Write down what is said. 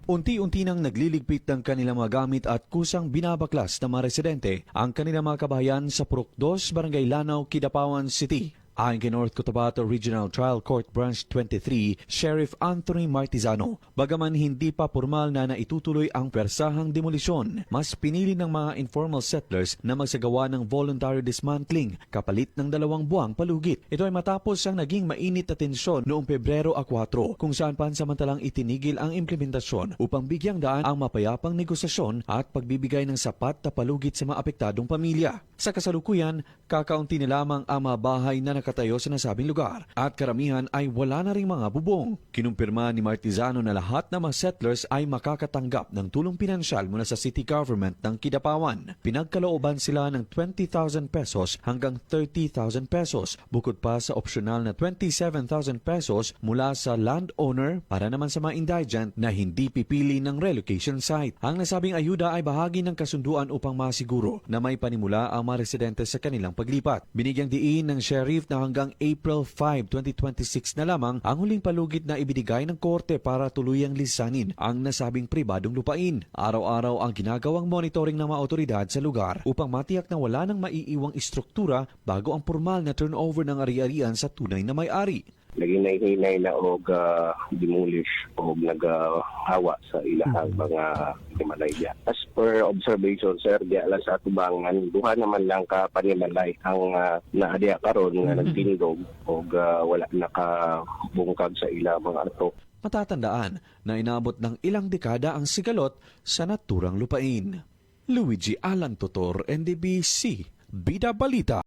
Unti-unti nang nagliligpit ng kanilang mga gamit at kusang binabaklas ng mga residente ang kanilang mga kabahayan sa Purok 2, Barangay Lanao, Kidapawan City. Ayon kay North Cotabato Regional Trial Court Branch 23, Sheriff Anthony Martizano, bagaman hindi pa formal na naitutuloy ang persahang demolisyon, mas pinili ng mga informal settlers na magsagawa ng voluntary dismantling kapalit ng 2 buwang palugit. Ito ay matapos ang naging mainit na tensyon noong Pebrero 4 kung saan pansamantalang itinigil ang implementasyon upang bigyang daan ang mapayapang negosasyon at pagbibigay ng sapat na palugit sa mga apektadong pamilya. Sa kasalukuyan, kakaunti na lamang ang mga bahay na nakatayo sa nasabing lugar at karamihan ay wala na ring mga bubong. Kinumpirma ni Martizano na lahat ng mga settlers ay makakatanggap ng tulong pinansyal mula sa city government ng Kidapawan. Pinagkalooban sila ng 20,000 pesos hanggang 30,000 pesos bukod pa sa opsyonal na 27,000 pesos mula sa landowner para naman sa mga indigent na hindi pipili ng relocation site. Ang nasabing ayuda ay bahagi ng kasunduan upang masiguro na may panimula ang mga residente sa kanilang paglipat. Binigyang diin ng sheriff na hanggang April 5, 2026 na lamang ang huling palugit na ibinigay ng korte para tuluyang lisanin ang nasabing pribadong lupain. Araw-araw ang ginagawang monitoring ng mga otoridad sa lugar upang matiyak na wala nang maiiwang istruktura bago ang formal na turnover ng ari-arian sa tunay na may-ari. Naginay-hinay na og demolish o nagahawa sa ilahang mga panimalaya. As per observation, sir, diya lang sa atubangan, duha naman lang ka panimalay ang naadya karon nga nagtindog o wala nakabungkag sa ilang mga ato. Matatandaan na inabot ng ilang dekada ang sigalot sa naturang lupain. Luigi Alan Tutor, NDBC, Bida Balita.